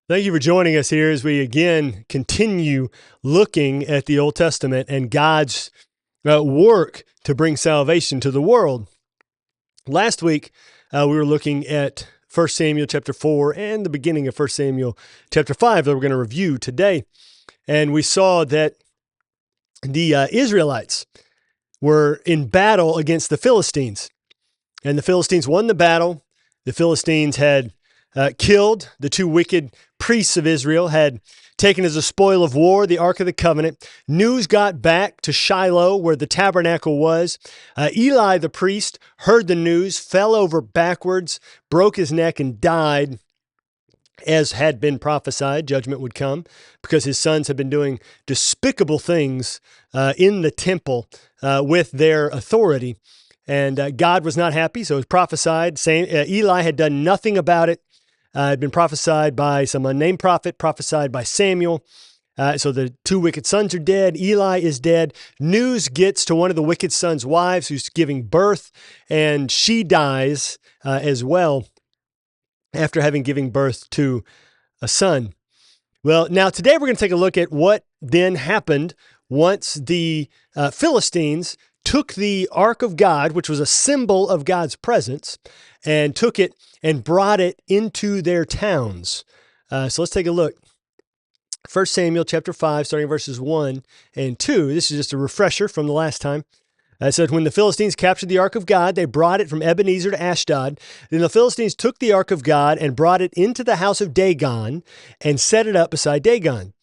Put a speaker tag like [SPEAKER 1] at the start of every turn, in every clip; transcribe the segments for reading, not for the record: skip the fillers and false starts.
[SPEAKER 1] Thank you for joining us here as we again continue looking at the Old Testament and God's work to bring salvation to the world. Last week, we were looking at 1 Samuel chapter 4 and the beginning of 1 Samuel chapter 5 that we're going to review today. And we saw that the Israelites were in battle against the Philistines. And the Philistines won the battle. The Philistines had killed the two wicked priests of Israel, had taken as a spoil of war the Ark of the Covenant. News got back to Shiloh, where the tabernacle was. Eli the priest heard the news, fell over backwards, broke his neck, and died. As had been prophesied, judgment would come because his sons had been doing despicable things in the temple with their authority. And God was not happy, so it was prophesied. Eli had done nothing about it. Had been prophesied by some unnamed prophet, prophesied by Samuel. So the two wicked sons are dead. Eli is dead. News gets to one of the wicked sons' wives who's giving birth, and she dies as well after having given birth to a son. Well, now today we're going to take a look at what then happened once the Philistines took the Ark of God, which was a symbol of God's presence, and took it and brought it into their towns. So let's take a look. 1 Samuel chapter 5, starting verses 1 and 2. This is just a refresher from the last time. It said, when the Philistines captured the Ark of God, they brought it from Ebenezer to Ashdod. Then the Philistines took the Ark of God and brought it into the house of Dagon and set it up beside Dagon.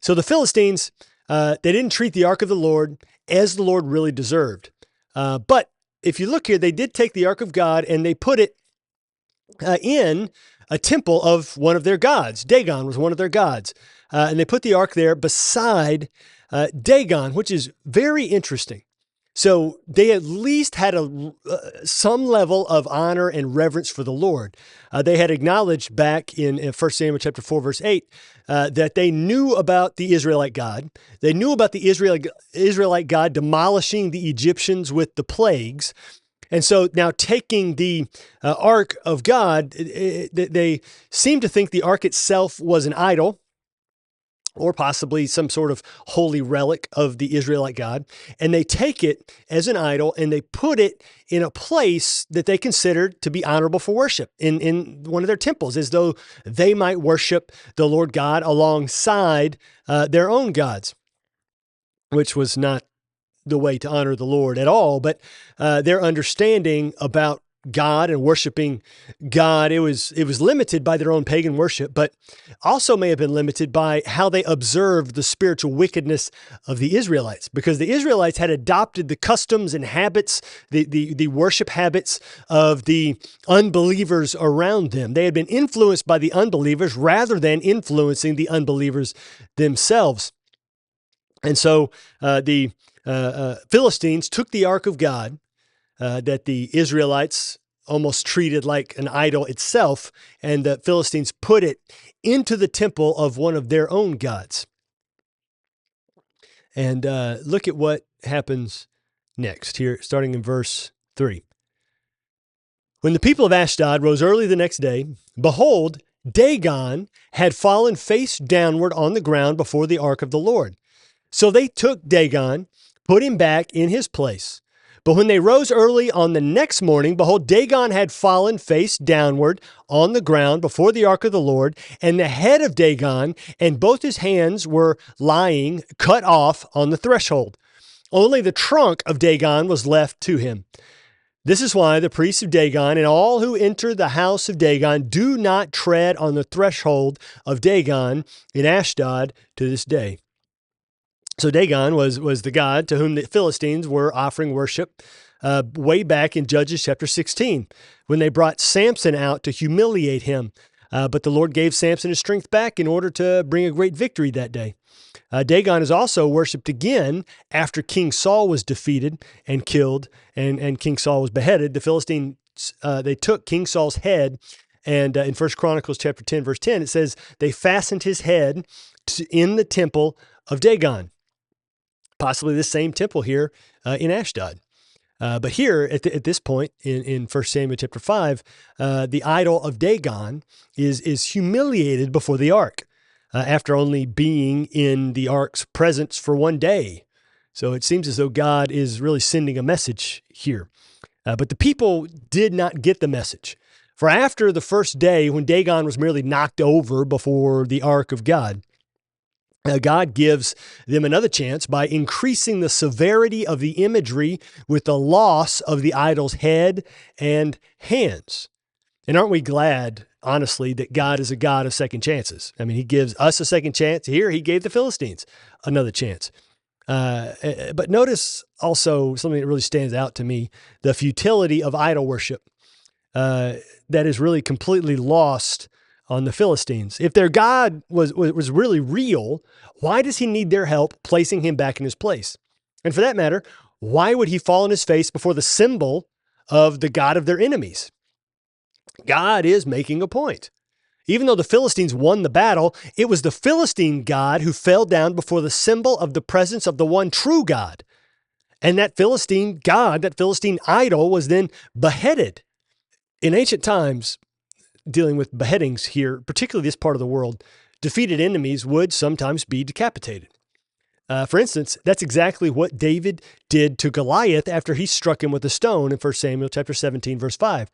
[SPEAKER 1] So the Philistines, they didn't treat the Ark of the Lord as the Lord really deserved. But if you look here, they did take the Ark of God and they put it in a temple of one of their gods. Dagon was one of their gods. And they put the Ark there beside Dagon, which is very interesting. So they at least had some level of honor and reverence for the Lord. They had acknowledged back in 1 Samuel chapter 4, verse 8, that they knew about the Israelite God. They knew about the Israelite God demolishing the Egyptians with the plagues. And so now taking the Ark of God, they seem to think the Ark itself was an idol, or possibly some sort of holy relic of the Israelite God. And they take it as an idol and they put it in a place that they considered to be honorable for worship in one of their temples, as though they might worship the Lord God alongside their own gods, which was not the way to honor the Lord at all. But their understanding about God and worshiping God, it was limited by their own pagan worship, but also may have been limited by how they observed the spiritual wickedness of the Israelites, because the Israelites had adopted the customs and habits, the worship habits of the unbelievers around them. They had been influenced by the unbelievers rather than influencing the unbelievers themselves. And so the Philistines took the Ark of God, that the Israelites almost treated like an idol itself, and the Philistines put it into the temple of one of their own gods. And look at what happens next here, starting in verse 3. When the people of Ashdod rose early the next day, behold, Dagon had fallen face downward on the ground before the ark of the Lord. So they took Dagon, put him back in his place. But when they rose early on the next morning, behold, Dagon had fallen face downward on the ground before the ark of the Lord, and the head of Dagon and both his hands were lying cut off on the threshold. Only the trunk of Dagon was left to him. This is why the priests of Dagon and all who enter the house of Dagon do not tread on the threshold of Dagon in Ashdod to this day. So Dagon was the god to whom the Philistines were offering worship way back in Judges chapter 16, when they brought Samson out to humiliate him. But the Lord gave Samson his strength back in order to bring a great victory that day. Dagon is also worshipped again after King Saul was defeated and killed, and King Saul was beheaded. The Philistines, they took King Saul's head, and in 1 Chronicles chapter 10, verse 10, it says, they fastened his head in the temple of Dagon. Possibly the same temple here in Ashdod. But here, at this point in 1 Samuel chapter 5, the idol of Dagon is humiliated before the ark after only being in the ark's presence for one day. So it seems as though God is really sending a message here. But the people did not get the message. For after the first day, when Dagon was merely knocked over before the ark of God, God gives them another chance by increasing the severity of the imagery with the loss of the idol's head and hands. And aren't we glad, honestly, that God is a God of second chances? I mean, he gives us a second chance. Here, he gave the Philistines another chance. But notice also something that really stands out to me, the futility of idol worship that is really completely lost on the Philistines. If their God was really real, why does he need their help placing him back in his place? And for that matter, why would he fall on his face before the symbol of the God of their enemies? God is making a point. Even though the Philistines won the battle, it was the Philistine God who fell down before the symbol of the presence of the one true God. And that Philistine God, that Philistine idol, was then beheaded. In ancient times, dealing with beheadings here, particularly this part of the world, defeated enemies would sometimes be decapitated. For instance, that's exactly what David did to Goliath after he struck him with a stone in 1 Samuel chapter 17, verse 5.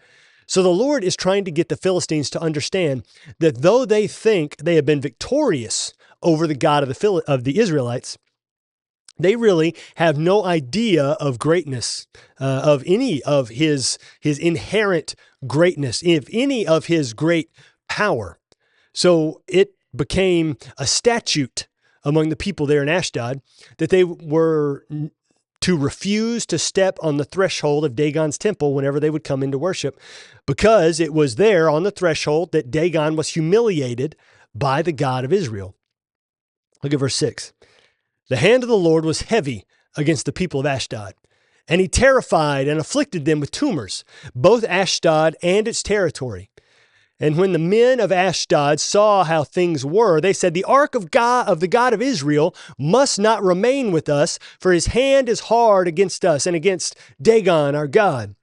[SPEAKER 1] So the Lord is trying to get the Philistines to understand that though they think they have been victorious over the God of the Israelites, they really have no idea of greatness, of any of his inherent greatness, of any of his great power. So it became a statute among the people there in Ashdod that they were to refuse to step on the threshold of Dagon's temple whenever they would come into worship, because it was there on the threshold that Dagon was humiliated by the God of Israel. Look at verse 6. The hand of the Lord was heavy against the people of Ashdod, and he terrified and afflicted them with tumors, both Ashdod and its territory. And when the men of Ashdod saw how things were, they said, the ark of God, of the God of Israel, must not remain with us, for his hand is hard against us and against Dagon, our God.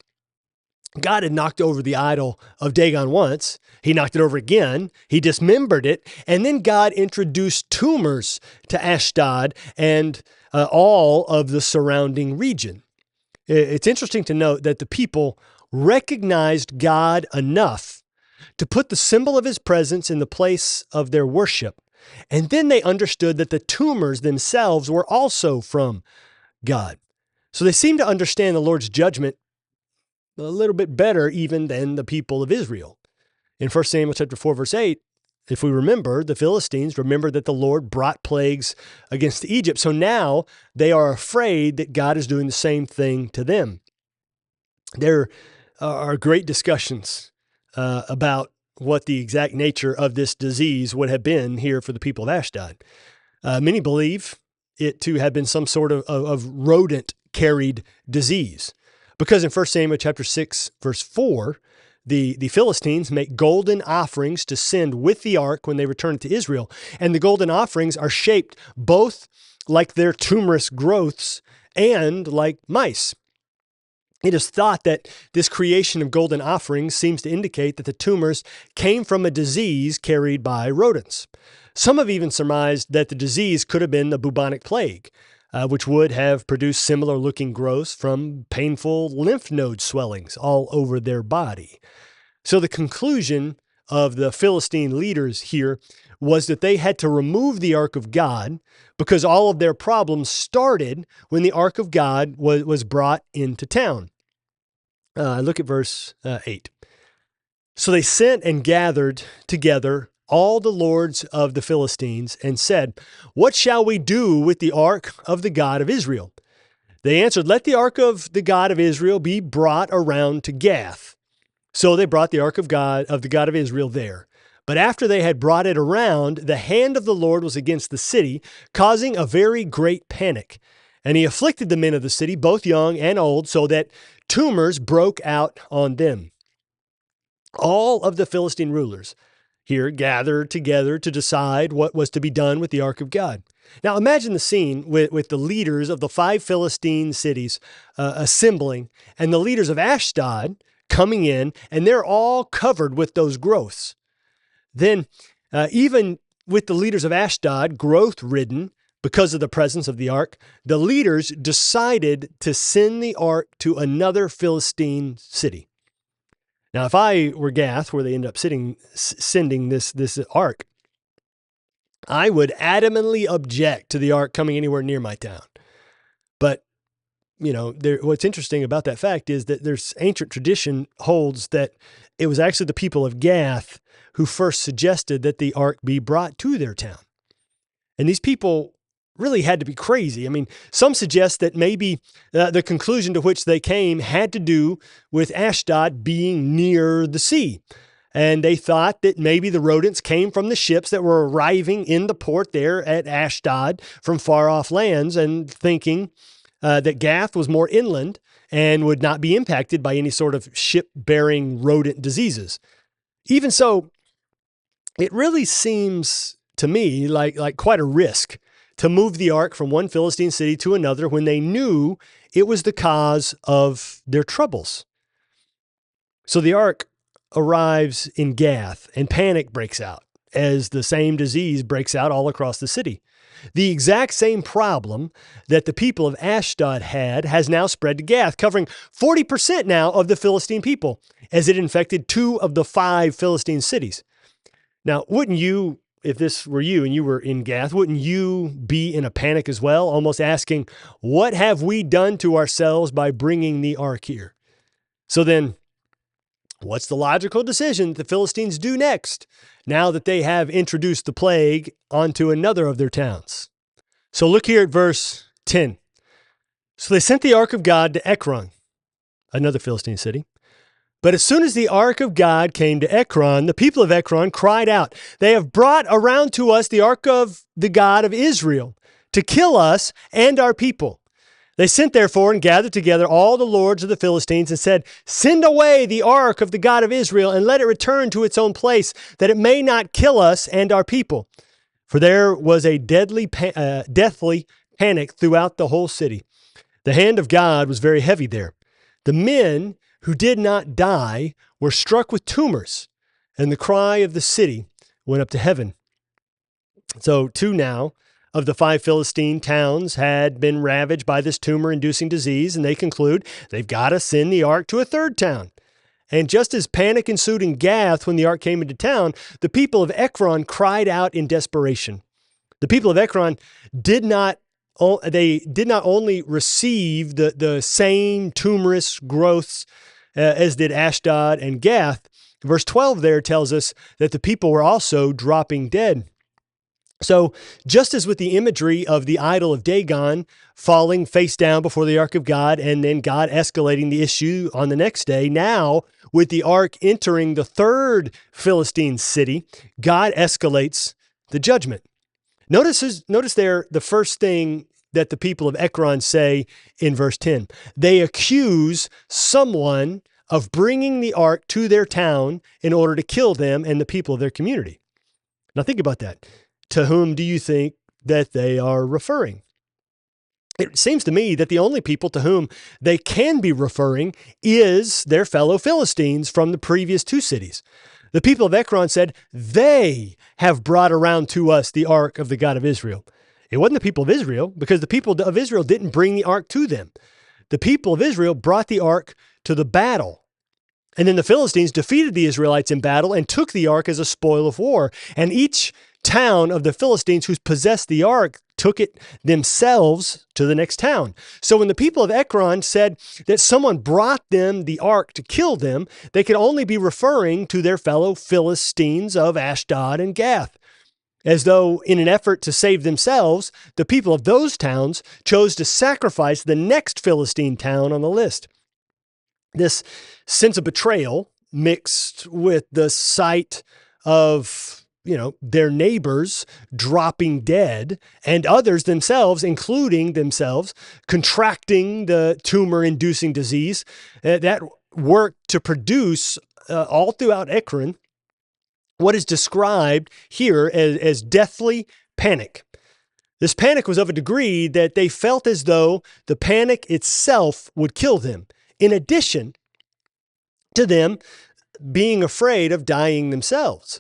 [SPEAKER 1] God had knocked over the idol of Dagon once. He knocked it over again. He dismembered it. And then God introduced tumors to Ashdod and all of the surrounding region. It's interesting to note that the people recognized God enough to put the symbol of his presence in the place of their worship. And then they understood that the tumors themselves were also from God. So they seem to understand the Lord's judgment a little bit better even than the people of Israel. In 1 Samuel chapter 4, verse 8, if we remember, the Philistines remembered that the Lord brought plagues against Egypt. So now they are afraid that God is doing the same thing to them. There are great discussions about what the exact nature of this disease would have been here for the people of Ashdod. Many believe it to have been some sort of rodent-carried disease, because in 1 Samuel chapter 6, verse 4, the Philistines make golden offerings to send with the ark when they return to Israel, and the golden offerings are shaped both like their tumorous growths and like mice. It is thought that this creation of golden offerings seems to indicate that the tumors came from a disease carried by rodents. Some have even surmised that the disease could have been the bubonic plague, which would have produced similar-looking growths from painful lymph node swellings all over their body. So the conclusion of the Philistine leaders here was that they had to remove the Ark of God because all of their problems started when the Ark of God was brought into town. Look at verse 8. So they sent and gathered together all the lords of the Philistines and said, "What shall we do with the ark of the God of Israel?" They answered, "Let the ark of the God of Israel be brought around to Gath." So they brought the ark of the God of Israel there. But after they had brought it around, the hand of the Lord was against the city, causing a very great panic. And he afflicted the men of the city, both young and old, so that tumors broke out on them. All of the Philistine rulers here gathered together to decide what was to be done with the ark of God. Now imagine the scene with the leaders of the 5 Philistine cities assembling, and the leaders of Ashdod coming in, and they're all covered with those growths. Then even with the leaders of Ashdod, growth-ridden because of the presence of the ark, the leaders decided to send the ark to another Philistine city. Now, if I were Gath, where they end up sending this ark, I would adamantly object to the ark coming anywhere near my town. But, what's interesting about that fact is that there's ancient tradition holds that it was actually the people of Gath who first suggested that the ark be brought to their town. And these people really had to be crazy. I mean, some suggest that maybe the conclusion to which they came had to do with Ashdod being near the sea. And they thought that maybe the rodents came from the ships that were arriving in the port there at Ashdod from far off lands, and thinking that Gath was more inland and would not be impacted by any sort of ship-bearing rodent diseases. Even so, it really seems to me like quite a risk to move the ark from one Philistine city to another when they knew it was the cause of their troubles. So the ark arrives in Gath, and panic breaks out as the same disease breaks out all across the city. The exact same problem that the people of Ashdod had has now spread to Gath, covering 40% now of the Philistine people, as it infected 2 of the 5 Philistine cities. Now, wouldn't you, if this were you and you were in Gath, wouldn't you be in a panic as well, almost asking, what have we done to ourselves by bringing the ark here? So then, what's the logical decision that the Philistines do next, now that they have introduced the plague onto another of their towns? So look here at verse 10. So they sent the ark of God to Ekron, another Philistine city. But as soon as the ark of God came to Ekron, the people of Ekron cried out, "They have brought around to us the ark of the God of Israel to kill us and our people." They sent therefore and gathered together all the lords of the Philistines and said, "Send away the ark of the God of Israel and let it return to its own place, that it may not kill us and our people." For there was a deathly panic throughout the whole city. The hand of God was very heavy there. The men who did not die were struck with tumors, and the cry of the city went up to heaven. So 2 now of the 5 Philistine towns had been ravaged by this tumor-inducing disease, and they conclude they've got to send the ark to a 3rd town. And just as panic ensued in Gath when the ark came into town, the people of Ekron cried out in desperation. The people of Ekron did not only receive the same tumorous growths as did Ashdod and Gath. Verse 12 there tells us that the people were also dropping dead. So just as with the imagery of the idol of Dagon falling face down before the ark of God and then God escalating the issue on the next day, now with the ark entering the 3rd Philistine city, God escalates the judgment. Notice there the first thing that the people of Ekron say in verse 10. They accuse someone of bringing the ark to their town in order to kill them and the people of their community. Now think about that. To whom do you think that they are referring? It seems to me that the only people to whom they can be referring is their fellow Philistines from the previous 2 cities. The people of Ekron said, "They have brought around to us the ark of the God of Israel." It wasn't the people of Israel, because the people of Israel didn't bring the ark to them. The people of Israel brought the ark to the battle. And then the Philistines defeated the Israelites in battle and took the ark as a spoil of war. And each town of the Philistines who possessed the ark took it themselves to the next town. So when the people of Ekron said that someone brought them the ark to kill them, they could only be referring to their fellow Philistines of Ashdod and Gath. As though in an effort to save themselves, the people of those towns chose to sacrifice the next Philistine town on the list. This sense of betrayal mixed with the sight of their neighbors dropping dead and others themselves, including themselves, contracting the tumor-inducing disease that worked to produce all throughout Ekron what is described here as deathly panic. This panic was of a degree that they felt as though the panic itself would kill them, in addition to them being afraid of dying themselves.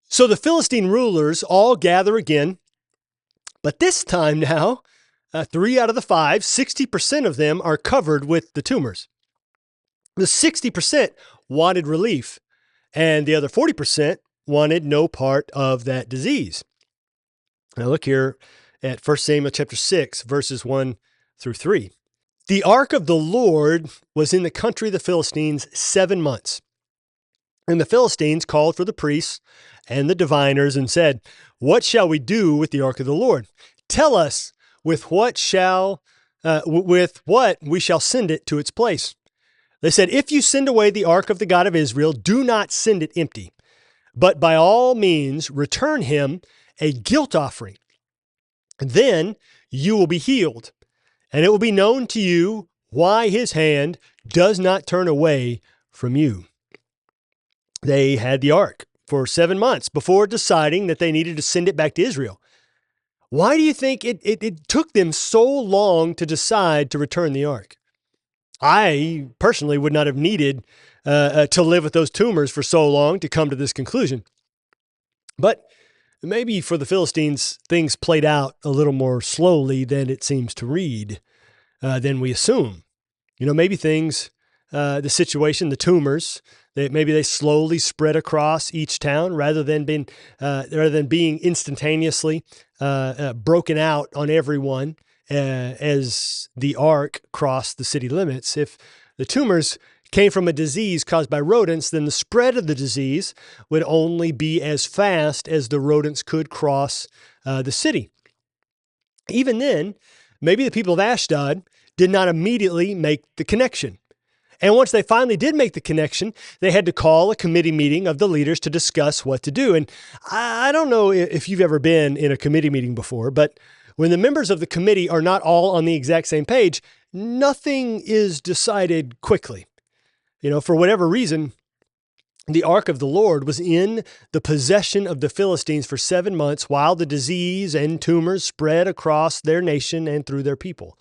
[SPEAKER 1] So the Philistine rulers all gather again, but this time now, 3 out of the 5, 60% of them are covered with the tumors. The 60% wanted relief, and the other 40% wanted no part of that disease. Now look here at 1 Samuel chapter 6, verses 1 through 3. The ark of the Lord was in the country of the Philistines 7 months. And the Philistines called for the priests and the diviners and said, "What shall we do with the ark of the Lord? Tell us with what we shall send it to its place." They said, "If you send away the ark of the God of Israel, do not send it empty, but by all means return him a guilt offering. Then you will be healed, and it will be known to you why his hand does not turn away from you." They had the ark for 7 months before deciding that they needed to send it back to Israel. Why do you think it took them so long to decide to return the ark? I personally would not have needed to live with those tumors for so long to come to this conclusion. But maybe for the Philistines, things played out a little more slowly than it seems to read, than we assume. Maybe things, the situation, the tumors, maybe they slowly spread across each town rather than being instantaneously broken out on everyone as the ark crossed the city limits. If the tumors came from a disease caused by rodents, then the spread of the disease would only be as fast as the rodents could cross the city. Even then, maybe the people of Ashdod did not immediately make the connection. And once they finally did make the connection, they had to call a committee meeting of the leaders to discuss what to do. And I don't know if you've ever been in a committee meeting before, but when the members of the committee are not all on the exact same page, nothing is decided quickly. For whatever reason, the ark of the Lord was in the possession of the Philistines for 7 months while the disease and tumors spread across their nation and through their people.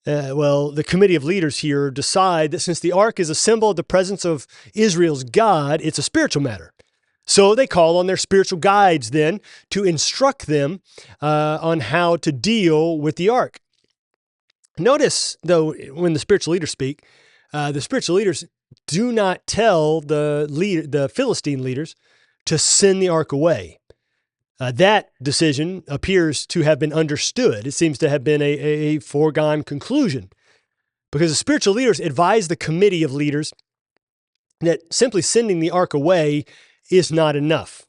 [SPEAKER 1] The committee of leaders here decide that since the ark is a symbol of the presence of Israel's God, it's a spiritual matter. So they call on their spiritual guides then to instruct them on how to deal with the ark. Notice, though, when the spiritual leaders speak, the spiritual leaders do not tell the Philistine leaders to send the ark away. That decision appears to have been understood. It seems to have been a foregone conclusion because the spiritual leaders advise the committee of leaders that simply sending the ark away is not enough.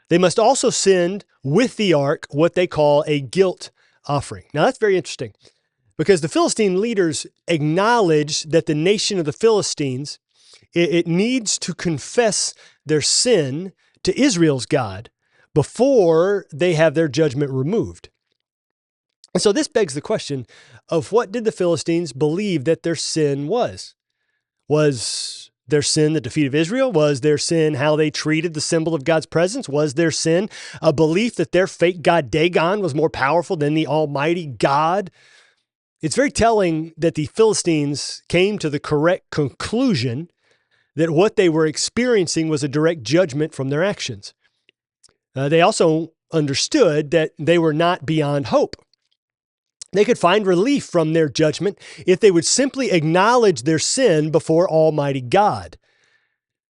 [SPEAKER 1] They must also send with the ark what they call a guilt offering. Now, that's very interesting because the Philistine leaders acknowledge that the nation of the Philistines, it needs to confess their sin to Israel's God before they have their judgment removed. And so this begs the question of what did the Philistines believe that their sin was? Was their sin the defeat of Israel? Was their sin how they treated the symbol of God's presence? Was their sin a belief that their fake god Dagon was more powerful than the Almighty God? It's very telling that the Philistines came to the correct conclusion that what they were experiencing was a direct judgment from their actions. They also understood that they were not beyond hope. They could find relief from their judgment if they would simply acknowledge their sin before Almighty God.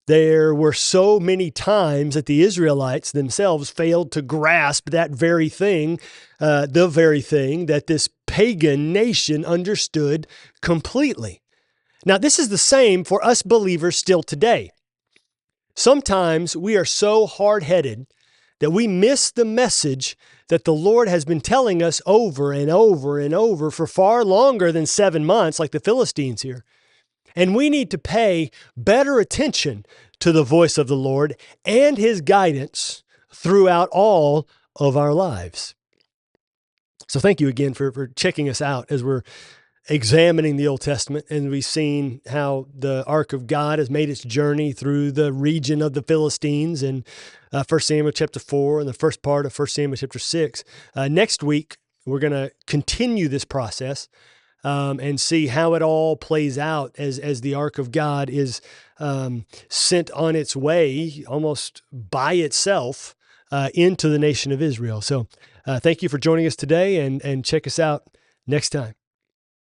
[SPEAKER 1] There were so many times that the Israelites themselves failed to grasp that very thing, the very thing that this pagan nation understood completely. Now, this is the same for us believers still today. Sometimes we are so hard-headed that we miss the message that the Lord has been telling us over and over and over for far longer than 7 months, like the Philistines here. And we need to pay better attention to the voice of the Lord and his guidance throughout all of our lives. So thank you again for checking us out as we're examining the Old Testament, and we've seen how the Ark of God has made its journey through the region of the Philistines in 1 Samuel chapter 4 and the first part of 1 Samuel chapter 6. Next week, We're going to continue this process and see how it all plays out as the ark of God is sent on its way almost by itself into the nation of Israel. So thank you for joining us today, and check us out next time.